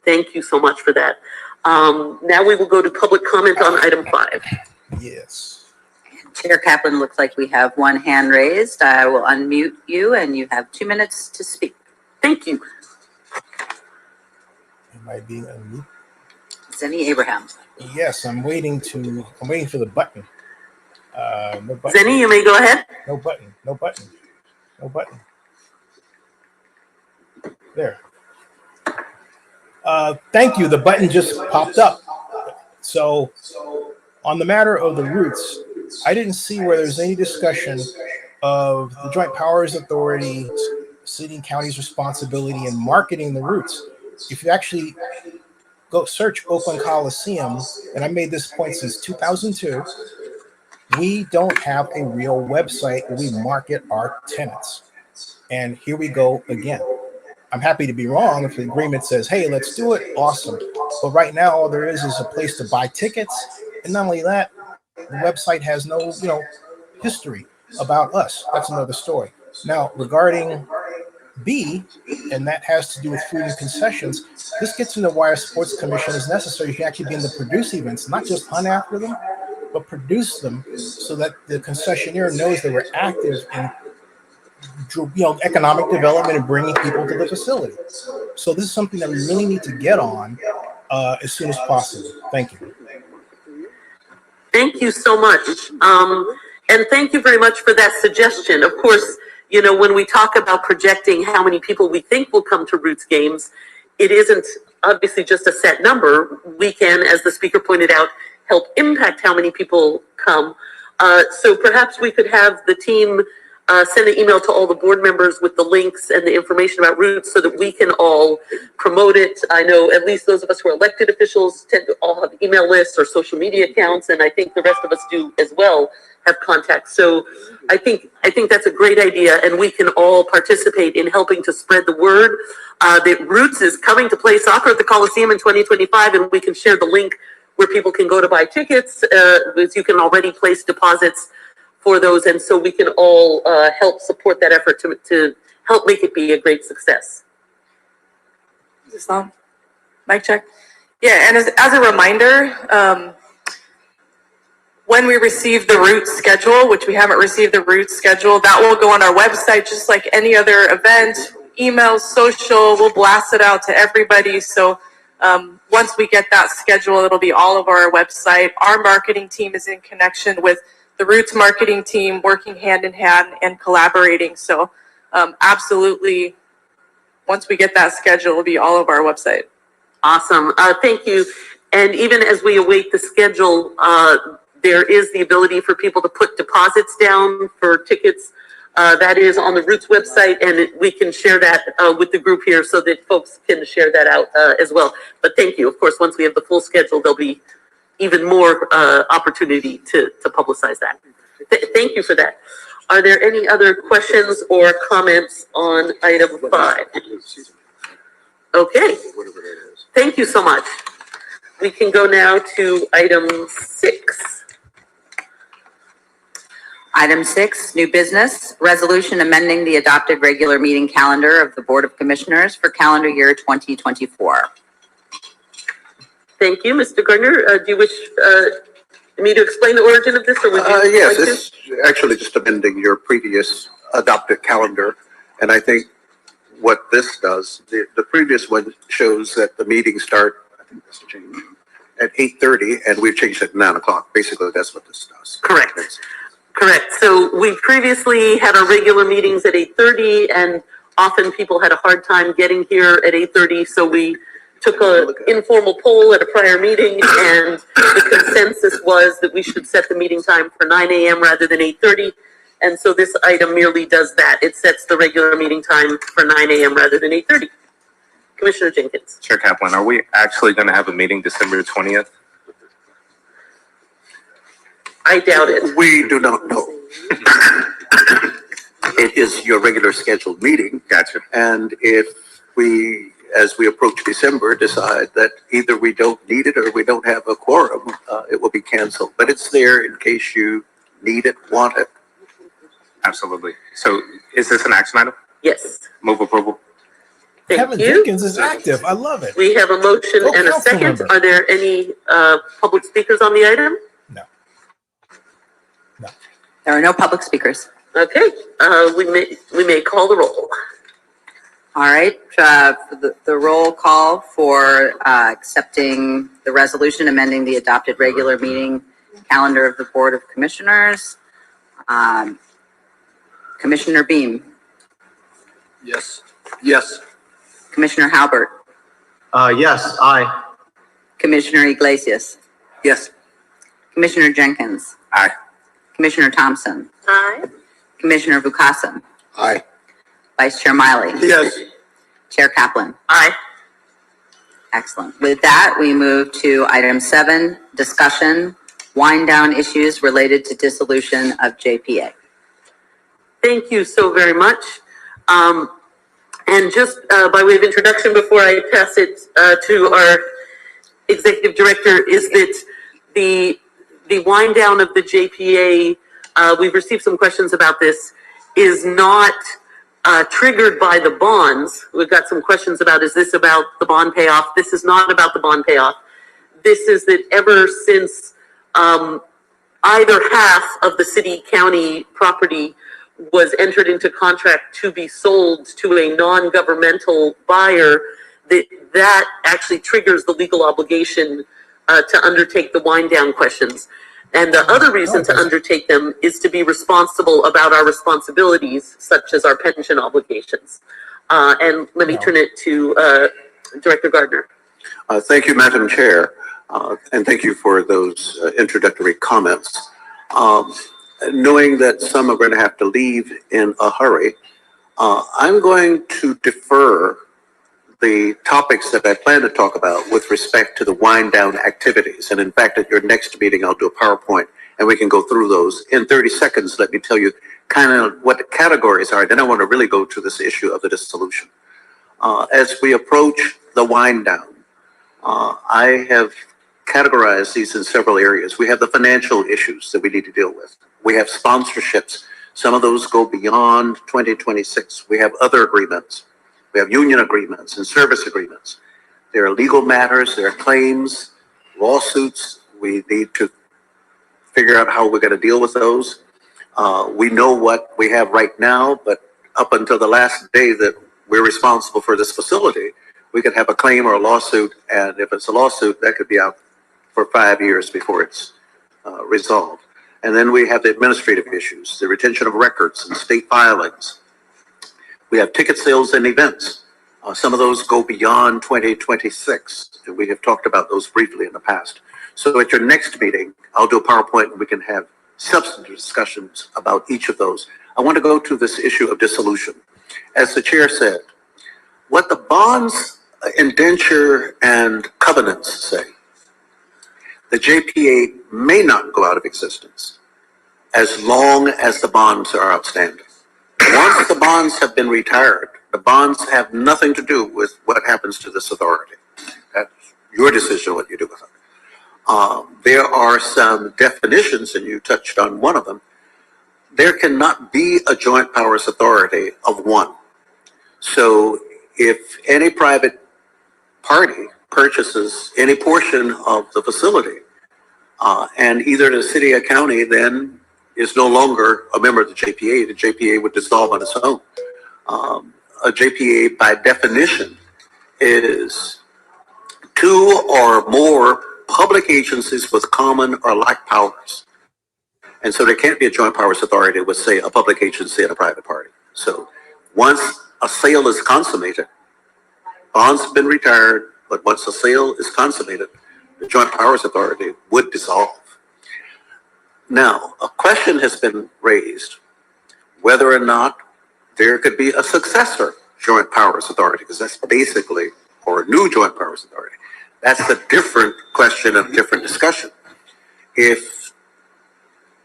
thank you so much for that. Now we will go to public comment on item 5. Yes. Chair Kaplan, looks like we have one hand raised. I will unmute you and you have 2 minutes to speak. Thank you. Am I being unmuted? Zenny Abraham. Yes, I'm waiting for the button. No button. Zenny, you may go ahead. No button. There. Thank you. The button just popped up. So on the matter of the routes, I didn't see where there's any discussion of the Joint Powers Authority, city and county's responsibility in marketing the routes. If you actually go search Oakland Coliseum, and I made this point since 2002, we don't have a real website where we market our tenants. And here we go again. I'm happy to be wrong. If the agreement says, hey, let's do it, awesome. But right now, all there is a place to buy tickets. And not only that, the website has no, history about us. That's another story. Now, regarding B, and that has to do with food and concessions, this gets into why a sports commission is necessary. You can actually begin to produce events, not just hunt after them, but produce them so that the concessionaire knows they were active in economic development and bringing people to the facility. So this is something that we really need to get on as soon as possible. Thank you. Thank you so much. And thank you very much for that suggestion. Of course, when we talk about projecting how many people we think will come to Roots games, it isn't obviously just a set number. We can, as the speaker pointed out, help impact how many people come. So perhaps we could have the team send an email to all the board members with the links and the information about Roots so that we can all promote it. I know at least those of us who are elected officials tend to all have email lists or social media accounts, and I think the rest of us do as well have contacts. So I think that's a great idea, and we can all participate in helping to spread the word that Roots is coming to play soccer at the Coliseum in 2025, and we can share the link where people can go to buy tickets. As you can already place deposits for those, and so we can all help support that effort to help make it be a great success. Is this on? Mic check. Yeah, and as a reminder, when we receive the Roots schedule, which we haven't received the Roots schedule, that will go on our website just like any other event, email, social, we'll blast it out to everybody. So once we get that schedule, it'll be all over our website. Our marketing team is in connection with the Roots marketing team, working hand in hand and collaborating. So absolutely, once we get that schedule, it'll be all over our website. Awesome. Thank you. And even as we await the schedule, there is the ability for people to put deposits down for tickets. That is on the Roots website, and we can share that with the group here so that folks can share that out as well. But thank you. Of course, once we have the full schedule, there'll be even more opportunity to publicize that. Thank you for that. Are there any other questions or comments on item 5? Okay. Thank you so much. We can go now to item 6. Item 6, new business, resolution amending the adopted regular meeting calendar of the Board of Commissioners for calendar year 2024. Thank you, Mr. Gardner. Do you wish me to explain the origin of this, or would you Yes, like to? it's actually just amending your previous adopted calendar. And I think what this does, the previous one shows that the meetings start, I think that's a change, at 8:30, and we've changed it to 9 o'clock. Basically, that's what this does. Correct. Correct. So we previously had our regular meetings at 8:30, and often people had a hard time getting here at 8:30, so we took an informal poll at a prior meeting, and the consensus was that we should set the meeting time for 9 a.m. rather than 8:30. And so this item merely does that. It sets the regular meeting time for 9 a.m. rather than 8:30. Commissioner Jenkins. Chair Kaplan, are we actually going to have a meeting December 20th? I doubt it. We do not know. It is your regular scheduled meeting. Gotcha. And if we, as we approach December, decide that either we don't need it or we don't have a quorum, it will be canceled. But it's there in case you need it, want it. Absolutely. So is this an action item? Yes. Move approval. Thank Kevin you. Jenkins is active. I love it. We have a motion Oh, and a council second. member. Are there any public speakers on the item? No. There are no public speakers. Okay, we may call the roll. All right, for the roll call for accepting the resolution amending the adopted regular meeting calendar of the Board of Commissioners. Commissioner Beam, Yes. Yes. Commissioner Halbert, Yes, aye. Commissioner Iglesias, Yes. Commissioner Jenkins, Aye. Commissioner Thompson, Aye. Commissioner Vukasin, Aye. Vice Chair Miley. Yes. Chair Kaplan. Aye. Excellent. With that, we move to item 7, discussion, wind down issues related to dissolution of JPA. Thank you so very much. And just by way of introduction, before I pass it to our executive director, is that the wind down of the JPA, we've received some questions about this, is not triggered by the bonds. We've got some questions about, is this about the bond payoff? This is not about the bond payoff. This is that ever since either half of the city-county property was entered into contract to be sold to a non-governmental buyer, that actually triggers the legal obligation to undertake the wind down questions. And the other reason to undertake them is to be responsible about our responsibilities, such as our pension obligations. And let me turn it to Director Gardner. Thank you, Madam Chair, and thank you for those introductory comments. Knowing that some are going to have to leave in a hurry, I'm going to defer the topics that I plan to talk about with respect to the wind down activities. And in fact, at your next meeting, I'll do a PowerPoint and we can go through those. In 30 seconds, let me tell you kind of what the categories are. Then I want to really go to this issue of the dissolution. As we approach the wind down, I have categorized these in several areas. We have the financial issues that we need to deal with. We have sponsorships. Some of those go beyond 2026. We have other agreements. We have union agreements and service agreements. There are legal matters, there are claims, lawsuits. We need to figure out how we're going to deal with those. We know what we have right now, but up until the last day that we're responsible for this facility, we could have a claim or a lawsuit, and if it's a lawsuit, that could be out for 5 years before it's resolved. And then we have the administrative issues, the retention of records and state filings. We have ticket sales and events. Some of those go beyond 2026, and we have talked about those briefly in the past. So at your next meeting, I'll do a PowerPoint and we can have substantive discussions about each of those. I want to go to this issue of dissolution. As the chair said, what the bonds, indenture, and covenants say, the JPA may not go out of existence as long as the bonds are outstanding. Once the bonds have been retired, the bonds have nothing to do with what happens to this authority. That's your decision what you do with them. There are some definitions, and you touched on one of them. There cannot be a joint powers authority of one. So if any private party purchases any portion of the facility, and either the city or county then is no longer a member of the JPA would dissolve on its own. A JPA, by definition, is two or more public agencies with common or like powers. And so there can't be a joint powers authority with, say, a public agency and a private party. So once a sale is consummated, bonds have been retired, but once a sale is consummated, the joint powers authority would dissolve. Now, a question has been raised whether or not there could be a successor joint powers authority, because that's basically, or a new joint powers authority. That's a different question and a different discussion. If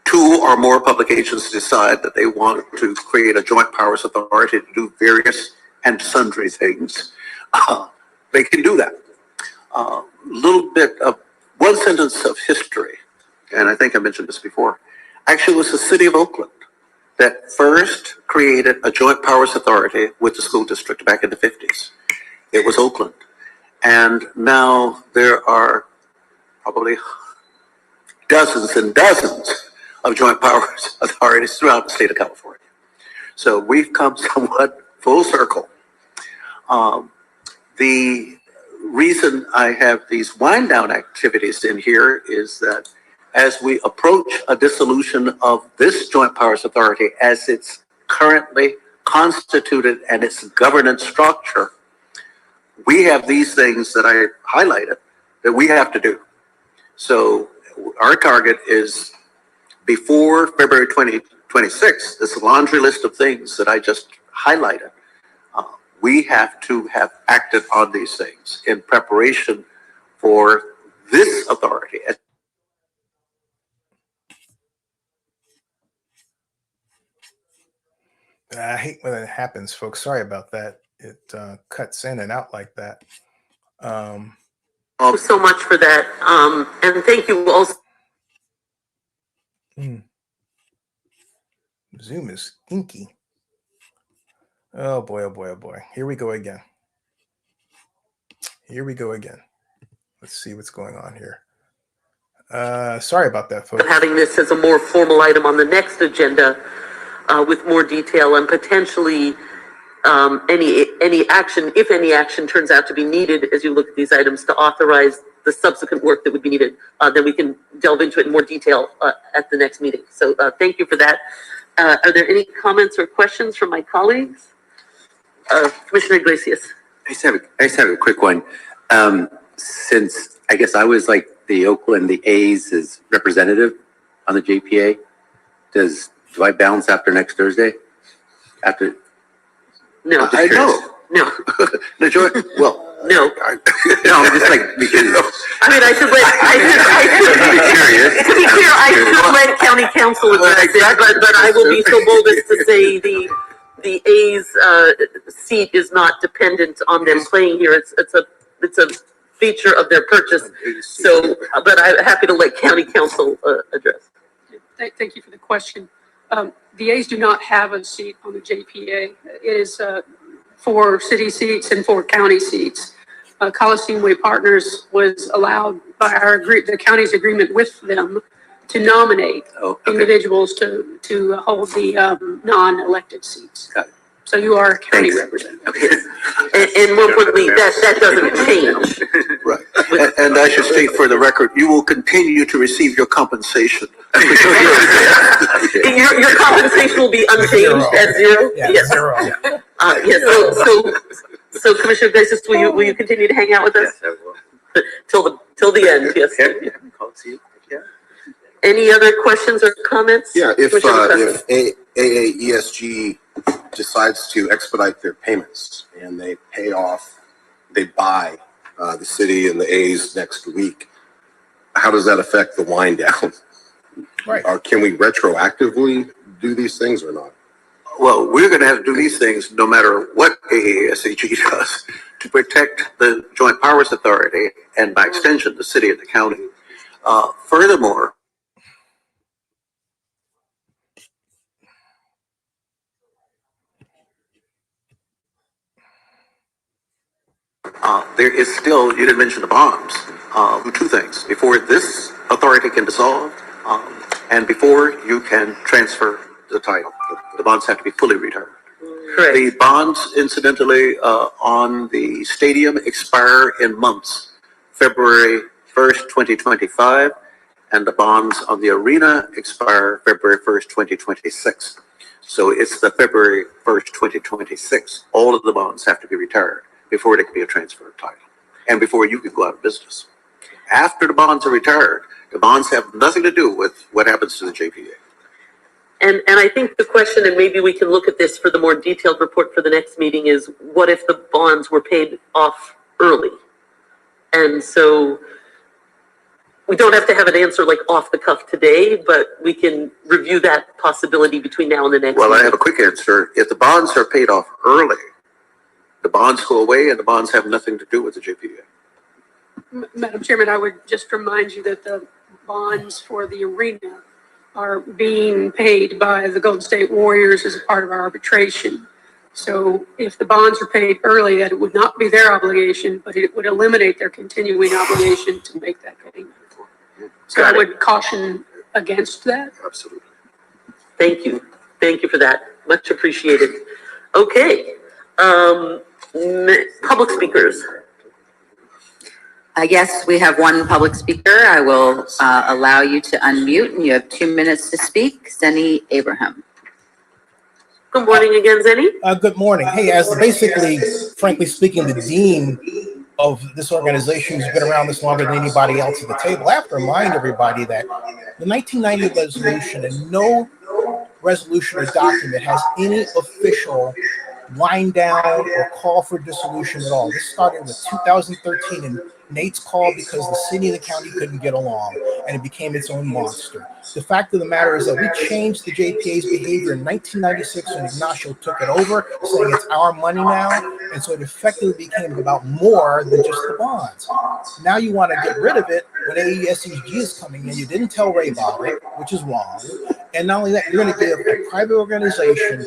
two or more public agencies decide that they want to create a joint powers authority to do various and sundry things, they can do that. Little bit of one sentence of history, and I think I mentioned this before. Actually, it was the city of Oakland that first created a joint powers authority with the school district back in the 50s. It was Oakland. And now there are probably dozens and dozens of joint powers authorities throughout the state of California. So we've come somewhat full circle. The reason I have these wind down activities in here is that as we approach a dissolution of this joint powers authority as it's currently constituted and its governance structure, we have these things that I highlighted that we have to do. So our target is before February 2026, this laundry list of things that I just highlighted, we have to have acted on these things in preparation for this authority. I hate when that happens, folks. Sorry about that. it cuts in and out like that. Thank you so much for that. And thank you also. Zoom is inky. Oh boy, oh boy, oh boy. Here we go again. Here we go again. Let's see what's going on here. Sorry about that, folks. Having this as a more formal item on the next agenda with more detail and potentially any action, if any action turns out to be needed as you look at these items to authorize the subsequent work that would be needed, then we can delve into it in more detail at the next meeting. So thank you for that. Are there any comments or questions from my colleagues? Commissioner Iglesias. I just have a quick one. Since I guess I was like the Oakland, the A's representative on the JPA, do I bounce after next Thursday? After? No. I know. No. No, George, well. No. No, I'm just like, because. I mean, I should let, to be clear, I should let county council address it, but I will be so bold as to say the A's seat is not dependent on them playing here. It's a feature of their purchase. So, but I'm happy to let county council address. Thank you for the question. The A's do not have a seat on the JPA. It is for city seats and for county seats. Coliseum Way Partners was allowed by the county's agreement with them to nominate individuals to hold the non-elected seats. Got it. So you are a county representative. Okay. And more importantly, that doesn't change. Right. And I should state for the record, you will continue to receive your compensation. Your compensation will be unchanged at zero? Yeah, Yes. zero. Yes, so Commissioner Iglesias, will you continue to hang out with us? Yes, I will. Till the end, yes. Yeah. Any other questions or comments? Yeah, Commissioner if AAESG decides to expedite their payments and they buy the city and the A's next week, how does that affect the wind down? Right. Or can we retroactively do these things or not? Well, we're going to have to do these things no matter what AASAG does to protect the Joint Powers Authority and by extension, the city and the county. Furthermore, there is still, you didn't mention the bonds, two things. Before this authority can dissolve and before you can transfer the title, the bonds have to be fully returned. Correct. The bonds, incidentally, on the stadium expire in months, February 1st, 2025, and the bonds on the arena expire February 1st, 2026. So it's the February 1st, 2026. All of the bonds have to be retired before there can be a transfer of title and before you can go out of business. After the bonds are retired, the bonds have nothing to do with what happens to the JPA. And I think the question, and maybe we can look at this for the more detailed report for the next meeting, is what if the bonds were paid off early? And so we don't have to have an answer like off the cuff today, but we can review that possibility between now and the next Well, meeting. I have a quick answer. If the bonds are paid off early, the bonds go away and the bonds have nothing to do with the JPA. Madam Chairman, I would just remind you that the bonds for the arena are being paid by the Golden State Warriors as a part of our arbitration. So if the bonds are paid early, that it would not be their obligation, but it would eliminate their continuing obligation to make that payment. So I would caution against that. Absolutely. Thank you. Thank you for that. Much appreciated. Okay. Public speakers. Yes, we have one public speaker. I will allow you to unmute, and you have 2 minutes to speak. Zenny Abraham. Good morning again, Zenny. Good morning. Hey, as basically, frankly speaking, the dean of this organization who's been around this longer than anybody else at the table, I have to remind everybody that the 1990 resolution and no resolution or document has any official wind down or call for dissolution at all. This started with 2013 and Nate's call because the city and the county couldn't get along, and it became its own monster. The fact of the matter is that we changed the JPA's behavior in 1996 when Ignacio took it over, saying it's our money now, and so it effectively became about more than just the bonds. Now you want to get rid of it when AESCG is coming in. You didn't tell Ray about it, which is wrong. And not only that, you're going to give a private organization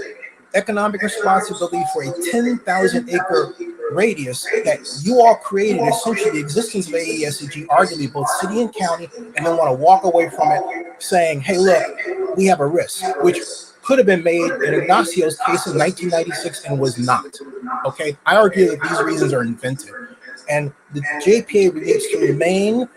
economic responsibility for a 10,000-acre radius that you all created, essentially the existence of AESCG, arguably both city and county, and then want to walk away from it saying, hey, look, we have a risk, which could have been made in Ignacio's case in 1996 and was not. Okay, I argue that these reasons are invented. And the JPA needs to remain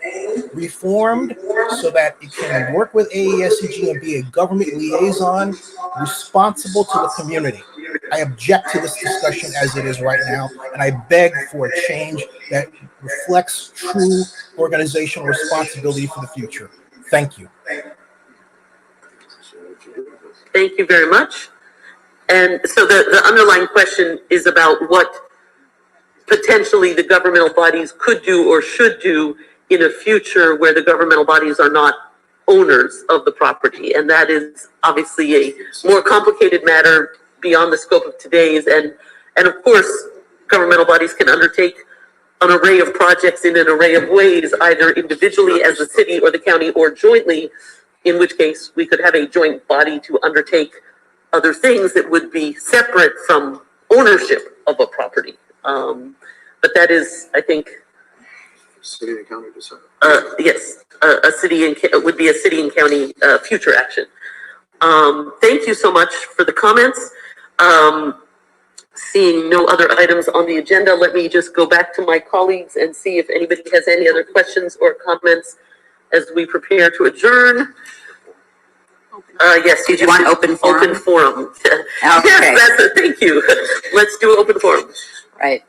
reformed so that it can work with AESCG and be a government liaison responsible to the community. I object to this discussion as it is right now, and I beg for a change that reflects true organizational responsibility for the future. Thank you. Thank you very much. And so the underlying question is about what potentially the governmental bodies could do or should do in a future where the governmental bodies are not owners of the property. And that is obviously a more complicated matter beyond the scope of today's. And of course, governmental bodies can undertake an array of projects in an array of ways, either individually as the city or the county or jointly, in which case we could have a joint body to undertake other things that would be separate from ownership of a property. But that is, I think, City and county decide. yes, a city and would be a city and county future action. Thank you so much for the comments. Seeing no other items on the agenda, let me just go back to my colleagues and see if anybody has any other questions or comments as we prepare to adjourn. Yes, Did you want open forum? Open forum. Okay. Yes, that's it. Thank you. Let's do open forum. Right.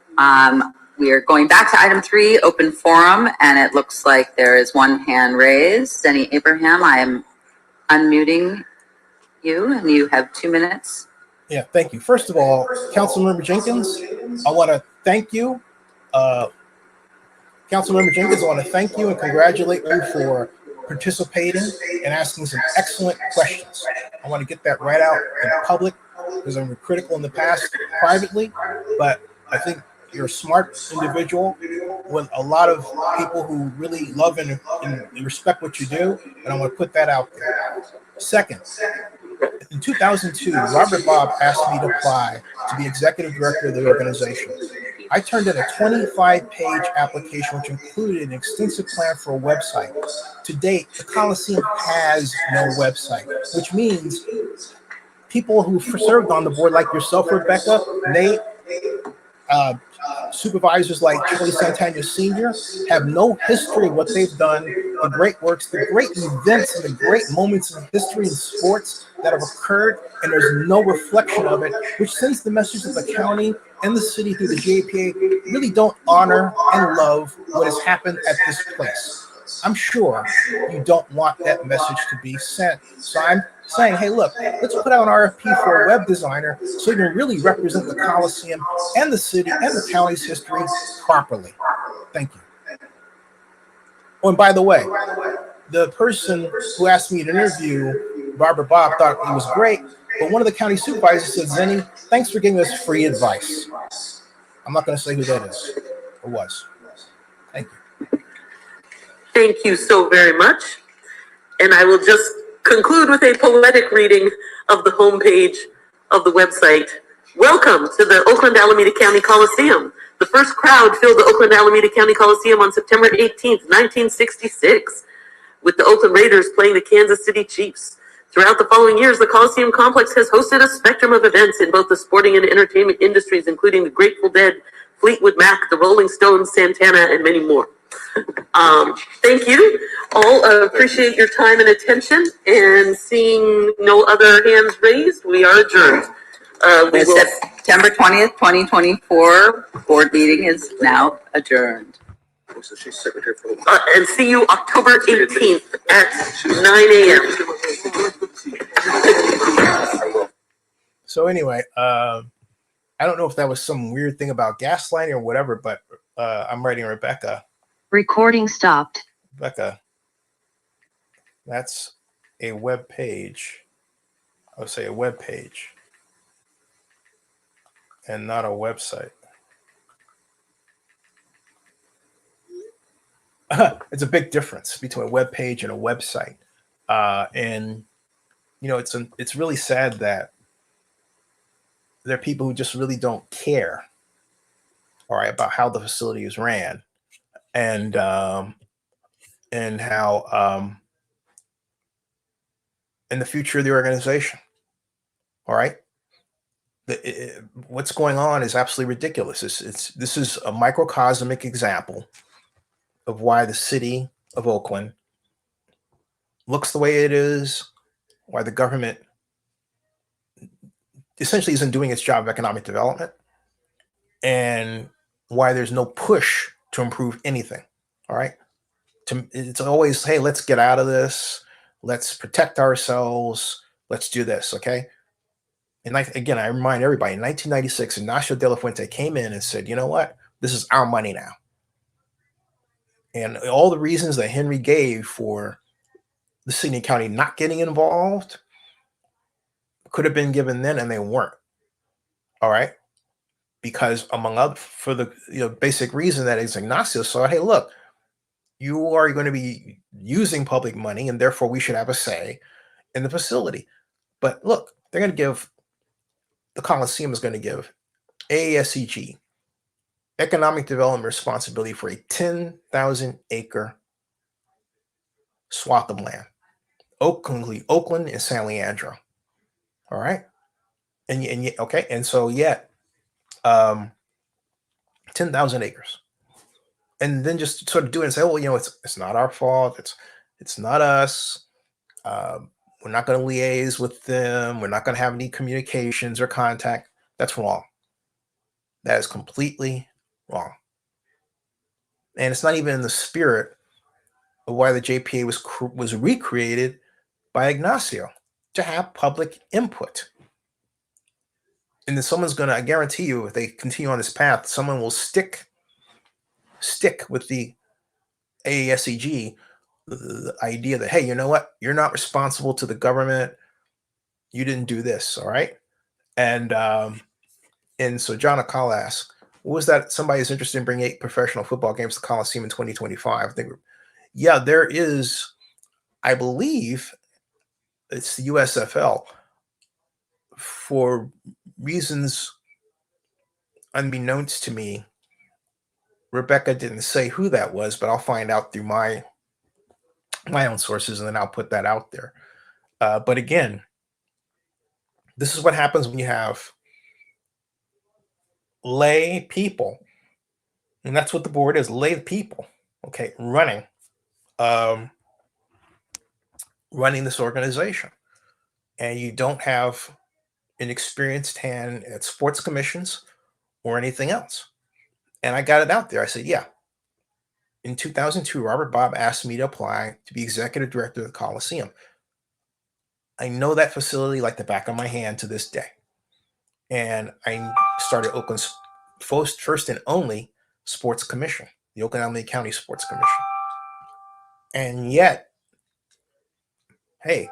We are going back to item 3, open forum, and it looks like there is one hand raised. Denny Abraham, I am unmuting you, and you have 2 minutes. Yeah, thank you. First of all, Councilmember Jenkins, I want to thank you. Councilmember Jenkins, I want to thank you and congratulate you for participating and asking some excellent questions. I want to get that right out in public because I'm critical in the past privately, but I think you're a smart individual with a lot of people who really love and respect what you do, and I want to put that out there. Second, in 2002, Robert Bob asked me to apply to be executive director of the organization. I turned in a 25-page application, which included an extensive plan for a website. To date, the Coliseum has no website, which means people who served on the board, like yourself, Rebecca, Nate, supervisors like Charlie Santana Sr., have no history of what they've done, the great works, the great events, and the great moments in history and sports that have occurred, and there's no reflection of it, which sends the message that the county and the city through the JPA really don't honor and love what has happened at this place. I'm sure you don't want that message to be sent. So I'm saying, hey, look, let's put out an RFP for a web designer so you can really represent the Coliseum and the city and the county's history properly. Thank you. Oh, and by the way, the person who asked me to interview Robert Bob thought he was great, but one of the county supervisors said, Zenny, thanks for giving us free advice. I'm not going to say who that is or was. Thank you. Thank you so very much. And I will just conclude with a poetic reading of the homepage of the website. Welcome to the Oakland Alameda County Coliseum. The first crowd filled the Oakland Alameda County Coliseum on September 18th, 1966, with the Oakland Raiders playing the Kansas City Chiefs. Throughout the following years, the Coliseum complex has hosted a spectrum of events in both the sporting and entertainment industries, including the Grateful Dead, Fleetwood Mac, the Rolling Stones, Santana, and many more. Thank you all. Appreciate your time and attention. And seeing no other hands raised, we are adjourned. September 20th, 2024 board meeting is now adjourned. So she's secretary for And see you October 18th at 9 a.m. So anyway, I don't know if that was some weird thing about gaslighting or whatever, but I'm writing Rebecca. Recording stopped. Rebecca, that's a web page. I would say a web page and not a website. It's a big difference between a web page and a website. And, you know, it's really sad that there are people who just really don't care, all right, about how the facility is ran and how in the future of the organization. All right. What's going on is absolutely ridiculous. This is a microcosmic example of why the city of Oakland looks the way it is, why the government essentially isn't doing its job of economic development, and why there's no push to improve anything. All right. It's always, hey, let's get out of this. Let's protect ourselves. Let's do this. Okay. And again, I remind everybody, in 1996, Ignacio de la Fuente came in and said, you know what? This is our money now. And all the reasons that Henry gave for the city and county not getting involved could have been given then, and they weren't. All right. Because among other, for the basic reason that is Ignacio saw, hey, look, you are going to be using public money, and therefore we should have a say in the facility. But look, they're going to give, the Coliseum is going to give ASCG economic development responsibility for a 10,000 acre swath of land, Oakland and San Leandro. All right. And okay. And so, 10,000 acres. And then just sort of do it and say, well, it's not our fault. It's not us. We're not going to liaise with them. We're not going to have any communications or contact. That's wrong. That is completely wrong. And it's not even in the spirit of why the JPA was recreated by Ignacio, to have public input. And then someone's going to, I guarantee you, if they continue on this path, someone will stick with the ASCG, the idea that, hey, you know what? You're not responsible to the government. You didn't do this. All right. And so John Akala asks, what was that? Somebody is interested in bringing 8 professional football games to the Coliseum in 2025. I think, yeah, there is, I believe it's the USFL, for reasons unbeknownst to me. Rebecca didn't say who that was, but I'll find out through my own sources, and then I'll put that out there. But again, this is what happens when you have lay people, and that's what the board is, lay people, okay, running this organization. And you don't have an experienced hand at sports commissions or anything else. And I got it out there. I said, yeah. In 2002, Robert Bob asked me to apply to be executive director of the Coliseum. I know that facility like the back of my hand to this day. And I started Oakland's first and only sports commission, the Oakland County Sports Commission. And yet, hey,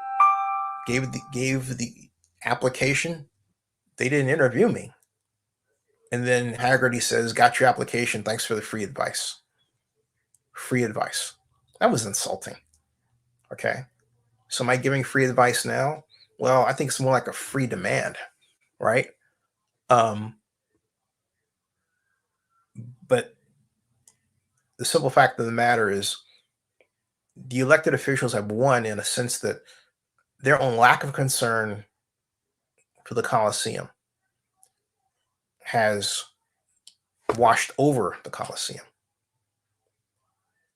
gave the application. They didn't interview me. And then Haggerty says, got your application. Thanks for the free advice. Free advice. That was insulting. Okay. So am I giving free advice now? Well, I think it's more like a free demand, right? But the simple fact of the matter is the elected officials have won in a sense that their own lack of concern for the Coliseum has washed over the Coliseum.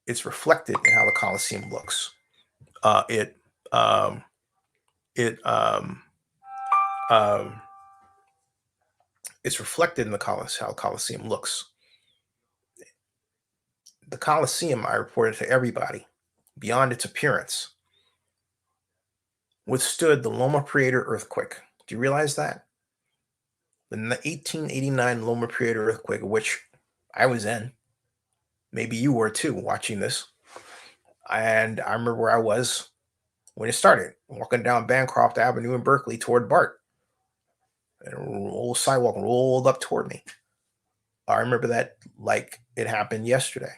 It's reflected in how the Coliseum looks. It's reflected in the Coliseum, how the Coliseum looks. The Coliseum, I reported to everybody, beyond its appearance, withstood the Loma Prieta earthquake. Do you realize that? The 1889 Loma Prieta earthquake, which I was in. Maybe you were too, watching this. And I remember where I was when it started, walking down Bancroft Avenue in Berkeley toward BART. And a old sidewalk rolled up toward me. I remember that like it happened yesterday.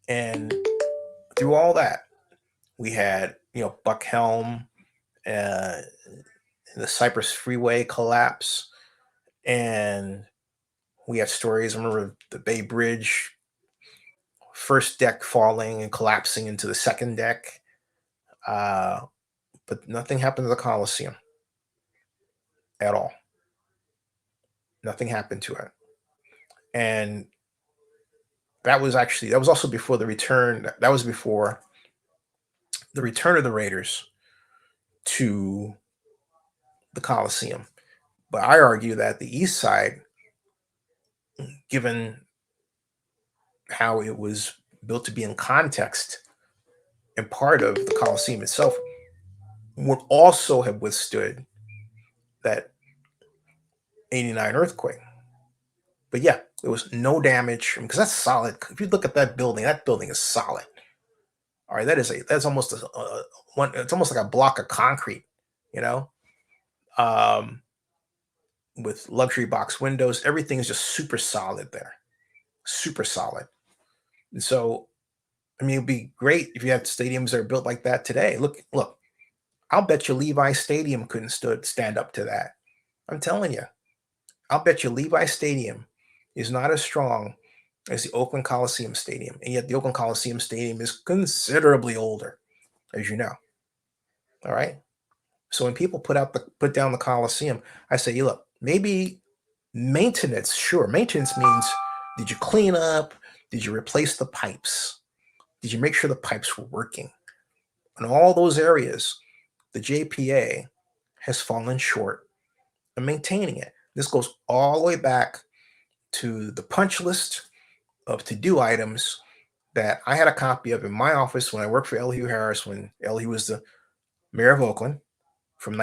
And through all that, we had, Buckhelm, the Cypress Freeway collapse, and we had stories. I remember the Bay Bridge, first deck falling and collapsing into the second deck. But nothing happened to the Coliseum at all. Nothing happened to it. And that was also before the return. That was before the return of the Raiders to the Coliseum. But I argue that the East Side, given how it was built to be in context and part of the Coliseum itself, would also have withstood that 89 earthquake. But yeah, there was no damage because that's solid. If you look at that building is solid. All right, that's almost one. It's almost like a block of concrete, with luxury box windows. Everything is just super solid there, super solid. And so, I mean, it'd be great if you had stadiums that are built like that today. Look. I'll bet you Levi Stadium couldn't stand up to that. I'm telling you. I'll bet you Levi Stadium is not as strong as the Oakland Coliseum Stadium. And yet the Oakland Coliseum Stadium is considerably older, as you know. All right. So when people put down the Coliseum, I say, look, maybe maintenance, sure. Maintenance means, did you clean up? Did you replace the pipes? Did you make sure the pipes were working? In all those areas, the JPA has fallen short of maintaining it. This goes all the way back to the punch list of to-do items that I had a copy of in my office when I worked for Elihu Harris, when Elihu was the mayor of Oakland, and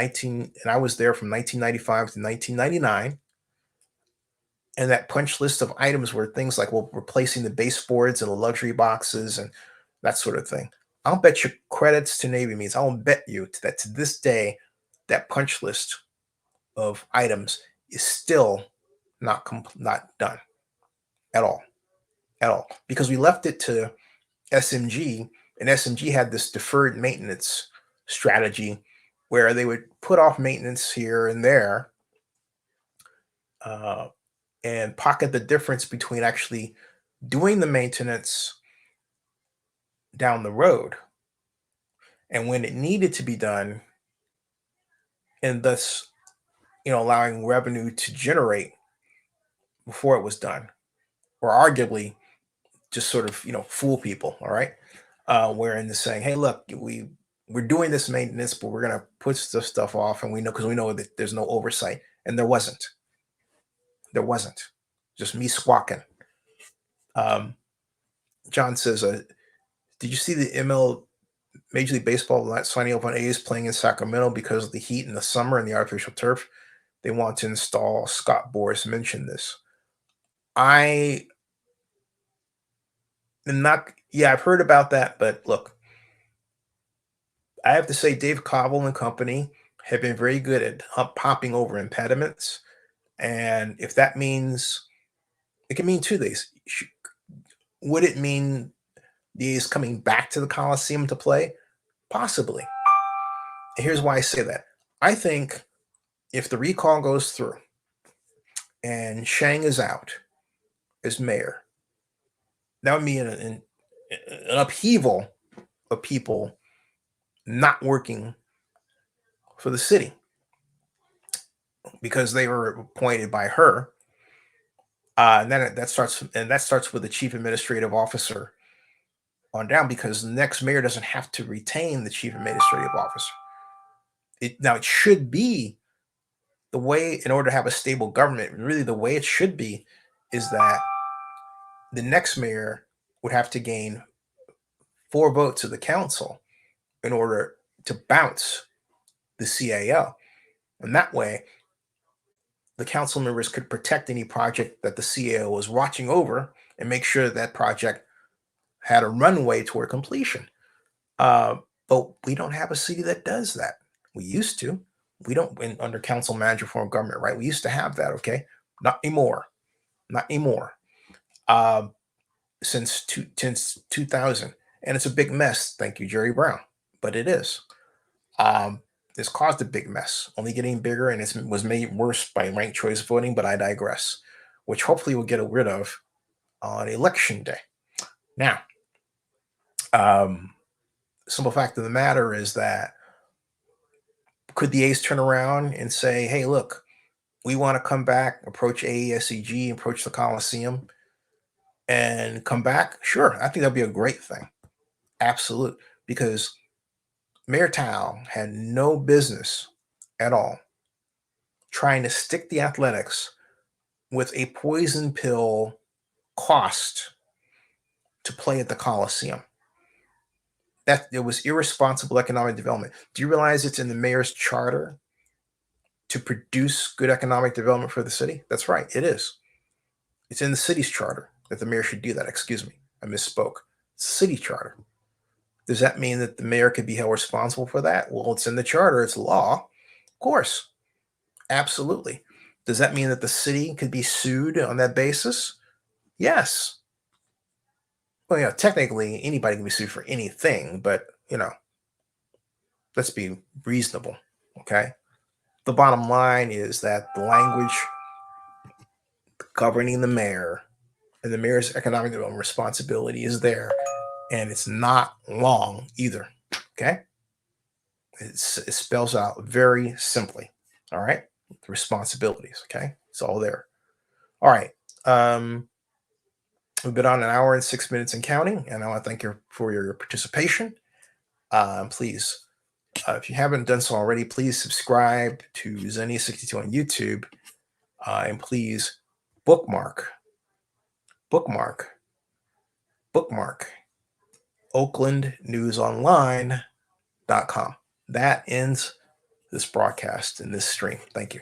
I was there from 1995 to 1999. And that punch list of items were things like, replacing the baseboards and the luxury boxes and that sort of thing. I'll bet you credits to Navy means I'll bet you that to this day, that punch list of items is still not done at all, because we left it to SMG, and SMG had this deferred maintenance strategy where they would put off maintenance here and there, and pocket the difference between actually doing the maintenance down the road and when it needed to be done, and thus, allowing revenue to generate before it was done, or arguably just sort of, fool people. All right. Wherein they're saying, hey, look, we're doing this maintenance, but we're going to put this stuff off. And because we know that there's no oversight, and there wasn't just me squawking. John says, did you see the Major League Baseball not signing up on A's playing in Sacramento because of the heat in the summer and the artificial turf? They want to install. Scott Boris mentioned this. I've heard about that, but look, I have to say Dave Cobble and company have been very good at popping over impediments. And if that means, it can mean two things. Would it mean the A's coming back to the Coliseum to play? Possibly. And here's why I say that. I think if the recall goes through and Shang is out as mayor, that would be an upheaval of people not working for the city because they were appointed by her. And then that starts with the chief administrative officer on down, because the next mayor doesn't have to retain the chief administrative officer. It should be the way, in order to have a stable government, really the way it should be is that the next mayor would have to gain 4 votes of the council in order to bounce the CAO. And that way, the council members could protect any project that the CAO was watching over and make sure that project had a runway toward completion. But we don't have a city that does that. We used to. We don't, under council manager form of government, right? We used to have that, okay? Not anymore. Not anymore. Since 2000. And it's a big mess. Thank you, Jerry Brown. But it is. It's caused a big mess, only getting bigger, and it was made worse by ranked choice voting, but I digress, which hopefully we'll get rid of on election day. Now, simple fact of the matter is that could the A's turn around and say, hey, look, we want to come back, approach AESCG, approach the Coliseum, and come back? Sure, I think that'd be a great thing. Absolute, because Mayor Tao had no business at all trying to stick the athletics with a poison pill cost to play at the Coliseum. That it was irresponsible economic development. Do you realize it's in the mayor's charter to produce good economic development for the city? That's right, it is. It's in the city's charter that the mayor should do that. Excuse me, I misspoke. It's the city charter. Does that mean that the mayor could be held responsible for that? Well, it's in the charter. It's law. Of course. Absolutely. Does that mean that the city could be sued on that basis? Yes. Well, yeah, technically anybody can be sued for anything, but, let's be reasonable, okay? The bottom line is that the language governing the mayor and the mayor's economic development responsibility is there. And it's not long either, okay? It spells out very simply, all right? The responsibilities, okay? It's all there. All right. We've been on 1 hour and 6 minutes and counting, and I want to thank you for your participation. Please, if you haven't done so already, please subscribe to Zenny62 on YouTube, and please bookmark OaklandNewsOnline.com. That ends this broadcast and this stream. Thank you.